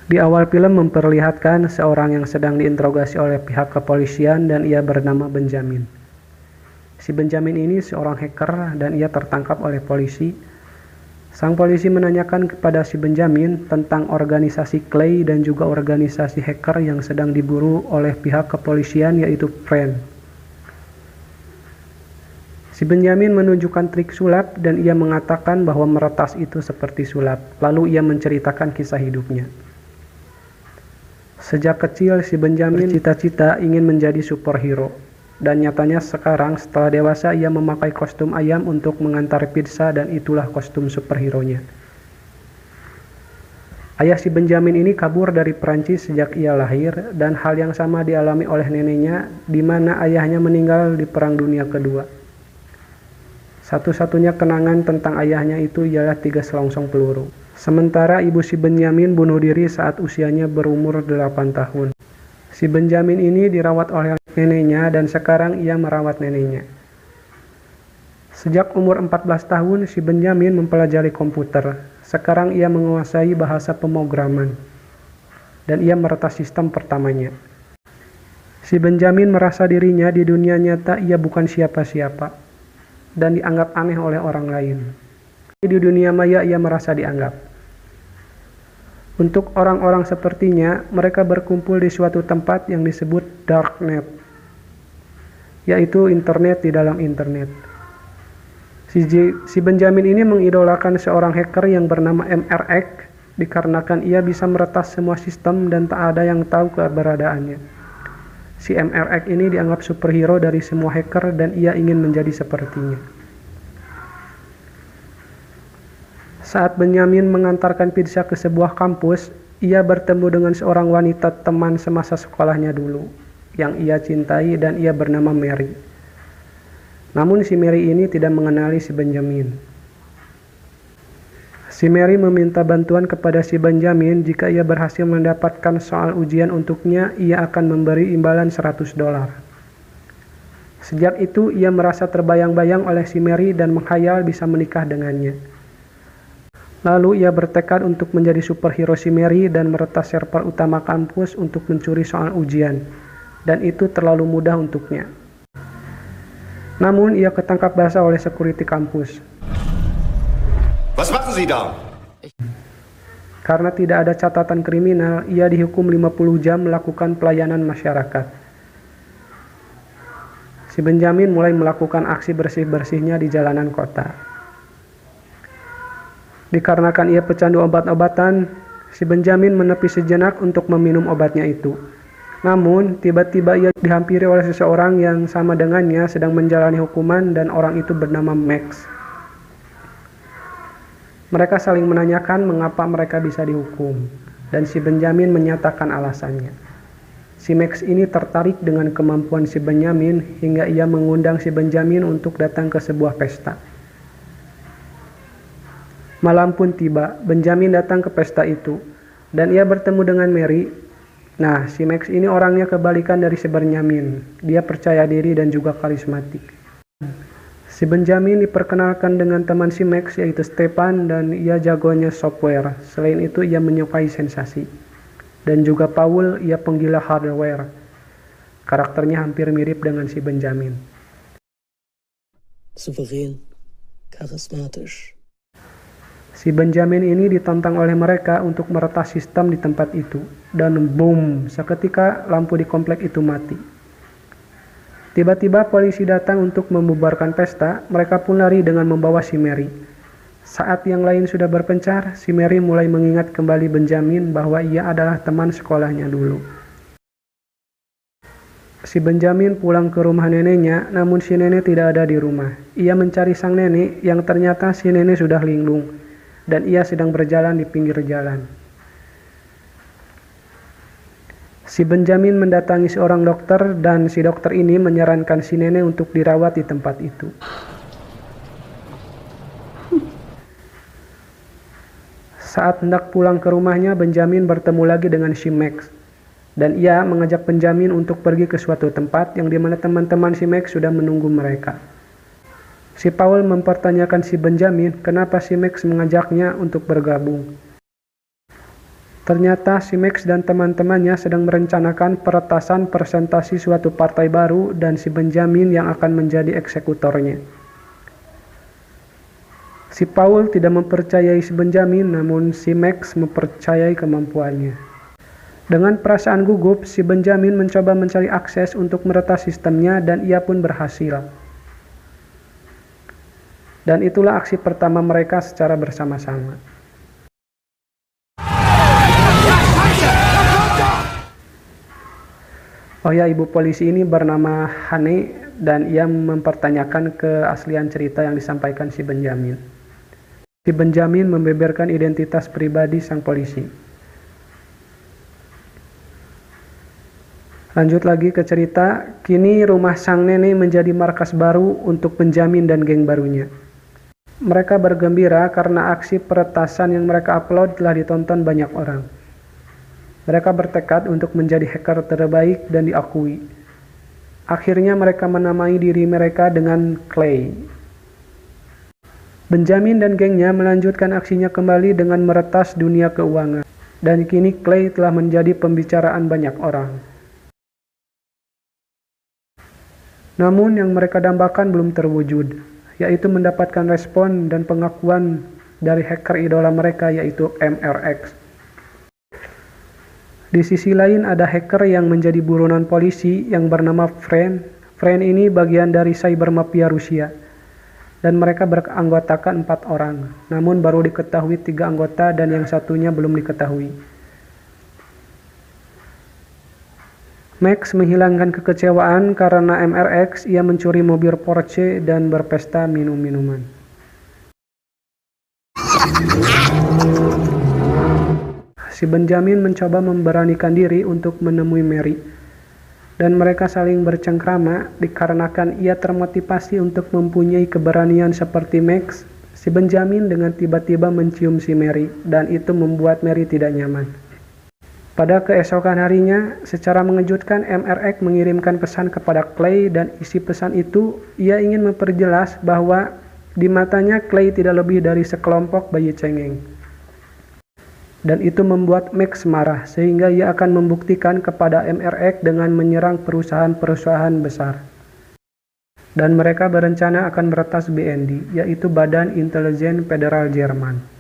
Di awal film memperlihatkan seorang yang sedang diinterogasi oleh pihak kepolisian dan ia bernama Benjamin. Si Benjamin ini seorang hacker dan ia tertangkap oleh polisi. Sang polisi menanyakan kepada si Benjamin tentang organisasi Clay dan juga organisasi hacker yang sedang diburu oleh pihak kepolisian, yaitu Friend. Si Benjamin menunjukkan trik sulap dan ia mengatakan bahwa meretas itu seperti sulap. Lalu ia menceritakan kisah hidupnya. Sejak kecil si Benjamin bercita-cita ingin menjadi superhero. Dan nyatanya sekarang setelah dewasa ia memakai kostum ayam untuk mengantar pizza dan itulah kostum superhero-nya. Ayah si Benjamin ini kabur dari Perancis sejak ia lahir dan hal yang sama dialami oleh neneknya di mana ayahnya meninggal di Perang Dunia Kedua. Satu-satunya kenangan tentang ayahnya itu ialah 3 selongsong peluru. Sementara ibu si Benjamin bunuh diri saat usianya berumur 8 tahun. Si Benjamin ini dirawat oleh neneknya dan sekarang ia merawat neneknya. Sejak umur 14 tahun, si Benjamin mempelajari komputer. Sekarang ia menguasai bahasa pemrograman. Dan ia meretas sistem pertamanya. Si Benjamin merasa dirinya di dunia nyata ia bukan siapa-siapa. Dan dianggap aneh oleh orang lain. Di dunia maya ia merasa dianggap. Untuk orang-orang sepertinya, mereka berkumpul di suatu tempat yang disebut Darknet, yaitu internet di dalam internet. Si Benjamin ini mengidolakan seorang hacker yang bernama MRX dikarenakan ia bisa meretas semua sistem dan tak ada yang tahu keberadaannya. Si MRX ini dianggap superhero dari semua hacker dan ia ingin menjadi sepertinya. Saat Benjamin mengantarkan pizza ke sebuah kampus, ia bertemu dengan seorang wanita teman semasa sekolahnya dulu, yang ia cintai dan ia bernama Mary. Namun si Mary ini tidak mengenali si Benjamin. Si Mary meminta bantuan kepada si Benjamin jika ia berhasil mendapatkan soal ujian untuknya, ia akan memberi imbalan $100. Sejak itu ia merasa terbayang-bayang oleh si Mary dan menghayal bisa menikah dengannya. Lalu ia bertekad untuk menjadi superhero si Mary dan meretas server utama kampus untuk mencuri soal ujian. Dan itu terlalu mudah untuknya. Namun ia ketangkap basah oleh security kampus. Was machen Sie da? Karena tidak ada catatan kriminal, ia dihukum 50 jam melakukan pelayanan masyarakat. Si Benjamin mulai melakukan aksi bersih-bersihnya di jalanan kota. Dikarenakan ia pecandu obat-obatan, si Benjamin menepi sejenak untuk meminum obatnya itu. Namun, tiba-tiba ia dihampiri oleh seseorang yang sama dengannya sedang menjalani hukuman dan orang itu bernama Max. Mereka saling menanyakan mengapa mereka bisa dihukum, dan si Benjamin menyatakan alasannya. Si Max ini tertarik dengan kemampuan si Benjamin hingga ia mengundang si Benjamin untuk datang ke sebuah pesta. Malam pun tiba, Benjamin datang ke pesta itu, dan ia bertemu dengan Mary. Nah, si Max ini orangnya kebalikan dari si Benjamin. Dia percaya diri dan juga karismatik. Si Benjamin diperkenalkan dengan teman si Max yaitu Stefan dan ia jagonya software. Selain itu ia menyukai sensasi. Dan juga Paul, ia penggila hardware. Karakternya hampir mirip dengan si Benjamin. Souverän, charismatisch. Si Benjamin ini ditantang oleh mereka untuk meretas sistem di tempat itu. Dan boom, seketika lampu di komplek itu mati. Tiba-tiba polisi datang untuk membubarkan pesta, mereka pun lari dengan membawa si Mary. Saat yang lain sudah berpencar, si Mary mulai mengingat kembali Benjamin bahwa ia adalah teman sekolahnya dulu. Si Benjamin pulang ke rumah neneknya, namun si nenek tidak ada di rumah. Ia mencari sang nenek yang ternyata si nenek sudah linglung. Dan ia sedang berjalan di pinggir jalan. Si Benjamin mendatangi seorang dokter dan si dokter ini menyarankan si nenek untuk dirawat di tempat itu. Saat hendak pulang ke rumahnya, Benjamin bertemu lagi dengan si Max. Dan ia mengajak Benjamin untuk pergi ke suatu tempat yang dimana teman-teman si Max sudah menunggu mereka. Si Paul mempertanyakan si Benjamin kenapa si Max mengajaknya untuk bergabung. Ternyata si Max dan teman-temannya sedang merencanakan peretasan presentasi suatu partai baru dan si Benjamin yang akan menjadi eksekutornya. Si Paul tidak mempercayai si Benjamin, namun si Max mempercayai kemampuannya. Dengan perasaan gugup, si Benjamin mencoba mencari akses untuk meretas sistemnya dan ia pun berhasil. Dan itulah aksi pertama mereka secara bersama-sama. Oh ya, ibu polisi ini bernama Hane dan ia mempertanyakan keaslian cerita yang disampaikan si Benjamin. Si Benjamin membeberkan identitas pribadi sang polisi. Lanjut lagi ke cerita, kini rumah sang nenek menjadi markas baru untuk Benjamin dan geng barunya. Mereka bergembira karena aksi peretasan yang mereka upload telah ditonton banyak orang. Mereka bertekad untuk menjadi hacker terbaik dan diakui. Akhirnya mereka menamai diri mereka dengan Clay. Benjamin dan gengnya melanjutkan aksinya kembali dengan meretas dunia keuangan. Dan kini Clay telah menjadi pembicaraan banyak orang. Namun yang mereka dambakan belum terwujud, yaitu mendapatkan respon dan pengakuan dari hacker idola mereka yaitu MRX. Di sisi lain ada hacker yang menjadi buronan polisi yang bernama Friend. Friend ini bagian dari cyber mafia Rusia. Dan mereka beranggotakan 4 orang. Namun baru diketahui 3 anggota dan yang satunya belum diketahui. Max menghilangkan kekecewaan karena MRX ia mencuri mobil Porsche dan berpesta minum-minuman. Si Benjamin mencoba memberanikan diri untuk menemui Mary, dan mereka saling bercengkrama dikarenakan ia termotivasi untuk mempunyai keberanian seperti Max. Si Benjamin dengan tiba-tiba mencium si Mary, dan itu membuat Mary tidak nyaman. Pada keesokan harinya, secara mengejutkan MRX mengirimkan pesan kepada Clay dan isi pesan itu ia ingin memperjelas bahwa di matanya Clay tidak lebih dari sekelompok bayi cengeng. Dan itu membuat Max marah sehingga ia akan membuktikan kepada MRX dengan menyerang perusahaan-perusahaan besar. Dan mereka berencana akan meretas BND, yaitu Badan Intelijen Federal Jerman.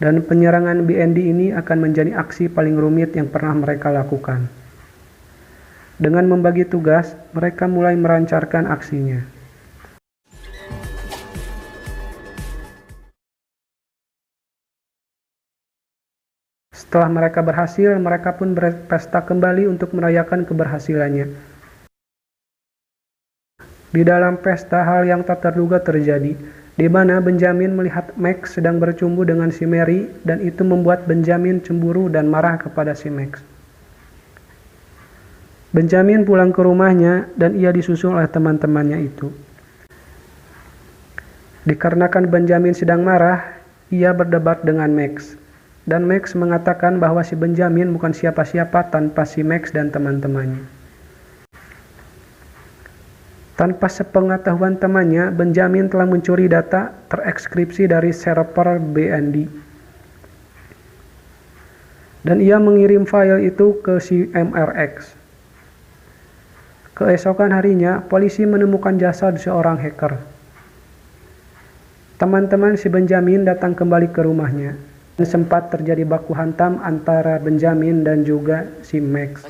Dan penyerangan BND ini akan menjadi aksi paling rumit yang pernah mereka lakukan. Dengan membagi tugas, mereka mulai melancarkan aksinya. Setelah mereka berhasil, mereka pun berpesta kembali untuk merayakan keberhasilannya. Di dalam pesta, hal yang tak terduga terjadi, di mana Benjamin melihat Max sedang bercumbu dengan si Mary, dan itu membuat Benjamin cemburu dan marah kepada si Max. Benjamin pulang ke rumahnya, dan ia disusul oleh teman-temannya itu. Dikarenakan Benjamin sedang marah, ia berdebat dengan Max. Dan Max mengatakan bahwa si Benjamin bukan siapa-siapa tanpa si Max dan teman-temannya. Tanpa sepengetahuan temannya, Benjamin telah mencuri data terekskripsi dari server BND. Dan ia mengirim file itu ke si MRX. Keesokan harinya, polisi menemukan jasad seorang hacker. Teman-teman si Benjamin datang kembali ke rumahnya. Dan sempat terjadi baku hantam antara Benjamin dan juga si Max.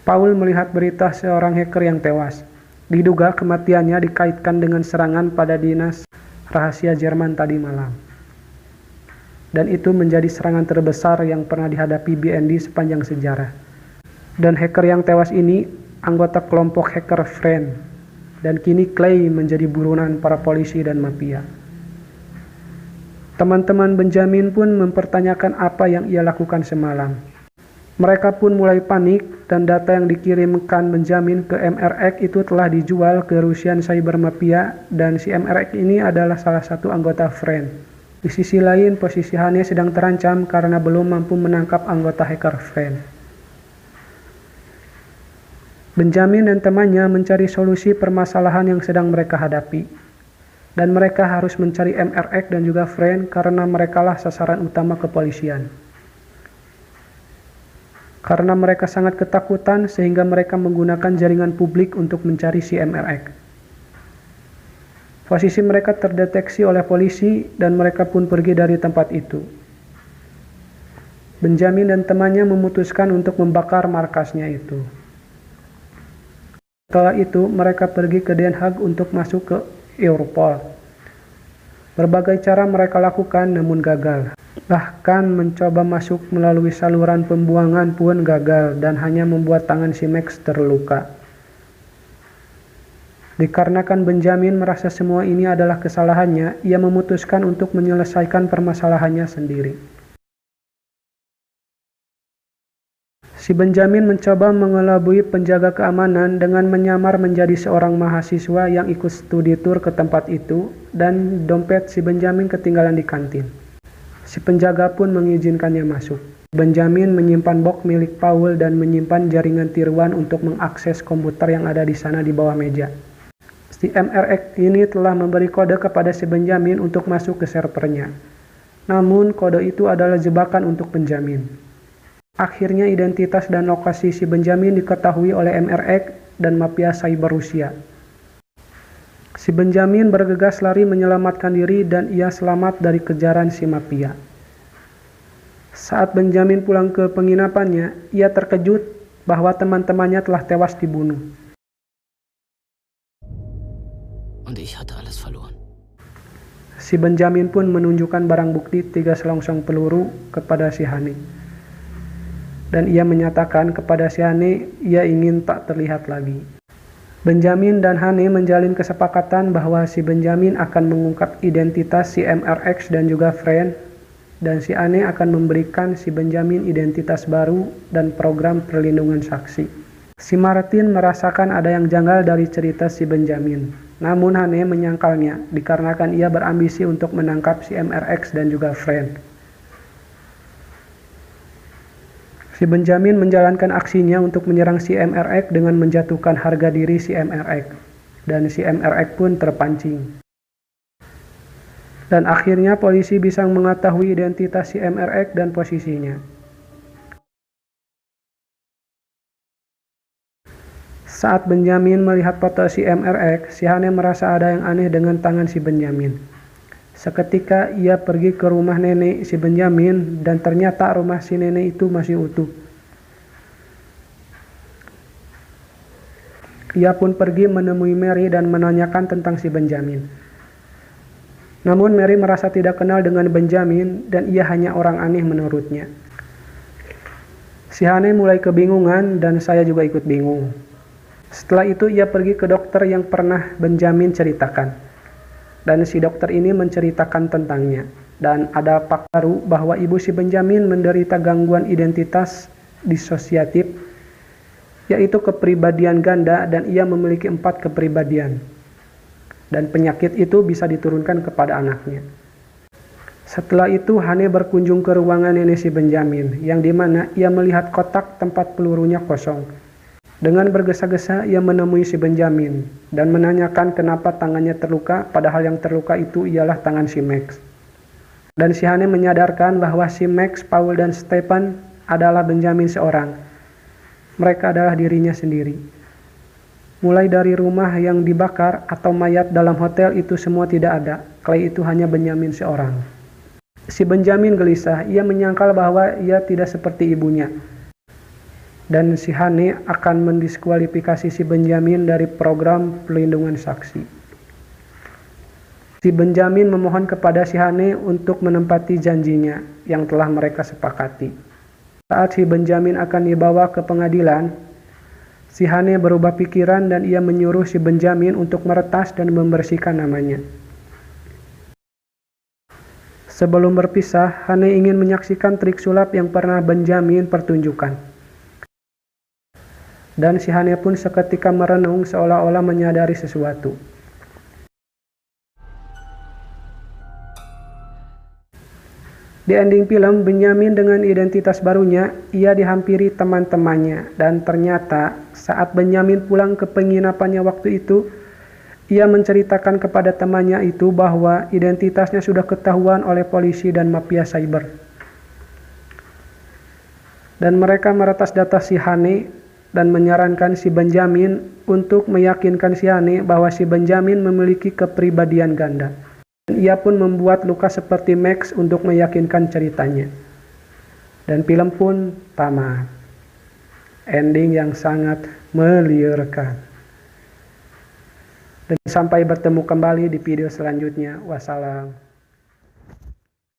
Paul melihat berita seorang hacker yang tewas. Diduga kematiannya dikaitkan dengan serangan pada dinas rahasia Jerman tadi malam. Dan itu menjadi serangan terbesar yang pernah dihadapi BND sepanjang sejarah. Dan hacker yang tewas ini anggota kelompok hacker Friend. Dan kini Clay menjadi buronan para polisi dan mafia. Teman-teman Benjamin pun mempertanyakan apa yang ia lakukan semalam. Mereka pun mulai panik dan data yang dikirimkan Benjamin ke MRX itu telah dijual ke Russian Cyber Mafia dan si MRX ini adalah salah satu anggota Friend. Di sisi lain, posisi Hane sedang terancam karena belum mampu menangkap anggota hacker Friend. Benjamin dan temannya mencari solusi permasalahan yang sedang mereka hadapi. dan mereka harus mencari MRX dan juga Friend karena merekalah sasaran utama kepolisian. Karena mereka sangat ketakutan sehingga mereka menggunakan jaringan publik untuk mencari si MRX. Posisi mereka terdeteksi oleh polisi dan mereka pun pergi dari tempat itu. Benjamin dan temannya memutuskan untuk membakar markasnya itu. Setelah itu, mereka pergi ke Den Haag untuk masuk ke Europol. Berbagai cara mereka lakukan namun gagal. Bahkan mencoba masuk melalui saluran pembuangan pun gagal dan hanya membuat tangan si Max terluka. Dikarenakan Benjamin merasa semua ini adalah kesalahannya, ia memutuskan untuk menyelesaikan permasalahannya sendiri. Si Benjamin mencoba mengelabui penjaga keamanan dengan menyamar menjadi seorang mahasiswa yang ikut studi tur ke tempat itu dan dompet si Benjamin ketinggalan di kantin. Si penjaga pun mengizinkannya masuk. Benjamin menyimpan box milik Paul dan menyimpan jaringan tiruan untuk mengakses komputer yang ada di sana di bawah meja. Si MRX ini telah memberi kode kepada si Benjamin untuk masuk ke servernya. Namun kode itu adalah jebakan untuk Benjamin. Akhirnya identitas dan lokasi si Benjamin diketahui oleh MRX dan mafia cyber Rusia. Si Benjamin bergegas lari menyelamatkan diri dan ia selamat dari kejaran si mafia. Saat Benjamin pulang ke penginapannya, ia terkejut bahwa teman-temannya telah tewas dibunuh. Und ich hatte alles verloren. Si Benjamin pun menunjukkan barang bukti 3 selongsong peluru kepada si Hani. Dan ia menyatakan kepada si Hane ia ingin tak terlihat lagi. Benjamin dan Hane menjalin kesepakatan bahwa si Benjamin akan mengungkap identitas si MRX dan juga Friend, dan si Hane akan memberikan si Benjamin identitas baru dan program perlindungan saksi. Si Martin merasakan ada yang janggal dari cerita si Benjamin, namun Hane menyangkalnya dikarenakan ia berambisi untuk menangkap si MRX dan juga Friend. Si Benjamin menjalankan aksinya untuk menyerang si MRX dengan menjatuhkan harga diri si MRX, dan si MRX pun terpancing. Dan akhirnya polisi bisa mengetahui identitas si MRX dan posisinya. Saat Benjamin melihat foto si MRX, si Hane merasa ada yang aneh dengan tangan si Benjamin. Seketika ia pergi ke rumah nenek si Benjamin dan ternyata rumah si nenek itu masih utuh. Ia pun pergi menemui Mary dan menanyakan tentang si Benjamin. Namun Mary merasa tidak kenal dengan Benjamin dan ia hanya orang aneh menurutnya. Si Hane mulai kebingungan dan saya juga ikut bingung. Setelah itu ia pergi ke dokter yang pernah Benjamin ceritakan. Dan si dokter ini menceritakan tentangnya. Dan ada fakta baru bahwa ibu si Benjamin menderita gangguan identitas disosiatif, yaitu kepribadian ganda dan ia memiliki 4 kepribadian. Dan penyakit itu bisa diturunkan kepada anaknya. Setelah itu Hane berkunjung ke ruangan nenek si Benjamin, yang dimana ia melihat kotak tempat pelurunya kosong. Dengan bergesa-gesa ia menemui si Benjamin dan menanyakan kenapa tangannya terluka, padahal yang terluka itu ialah tangan si Max. Dan si Hane menyadarkan bahwa si Max, Paul dan Stefan adalah Benjamin seorang. Mereka adalah dirinya sendiri. Mulai dari rumah yang dibakar atau mayat dalam hotel itu semua tidak ada. Clay itu hanya Benjamin seorang. Si Benjamin gelisah, ia menyangkal bahwa ia tidak seperti ibunya. Dan si Hane akan mendiskualifikasi si Benjamin dari program perlindungan saksi. Si Benjamin memohon kepada si Hane untuk menempati janjinya yang telah mereka sepakati. Saat si Benjamin akan dibawa ke pengadilan, si Hane berubah pikiran dan ia menyuruh si Benjamin untuk meretas dan membersihkan namanya. Sebelum berpisah, Hane ingin menyaksikan trik sulap yang pernah Benjamin pertunjukkan. Dan si Hane pun seketika merenung seolah-olah menyadari sesuatu. Di ending film, Benjamin dengan identitas barunya, ia dihampiri teman-temannya. Dan ternyata saat Benjamin pulang ke penginapannya waktu itu, Ia menceritakan kepada temannya itu bahwa identitasnya sudah ketahuan oleh polisi dan mafia cyber. Dan mereka meretas data si Hane dan menyarankan si Benjamin untuk meyakinkan si Hane bahwa si Benjamin memiliki kepribadian ganda. Dan ia pun membuat Luka seperti Max untuk meyakinkan ceritanya. Dan film pun tamat. Ending yang sangat meliurkan. Dan sampai bertemu kembali di video selanjutnya. Wassalam.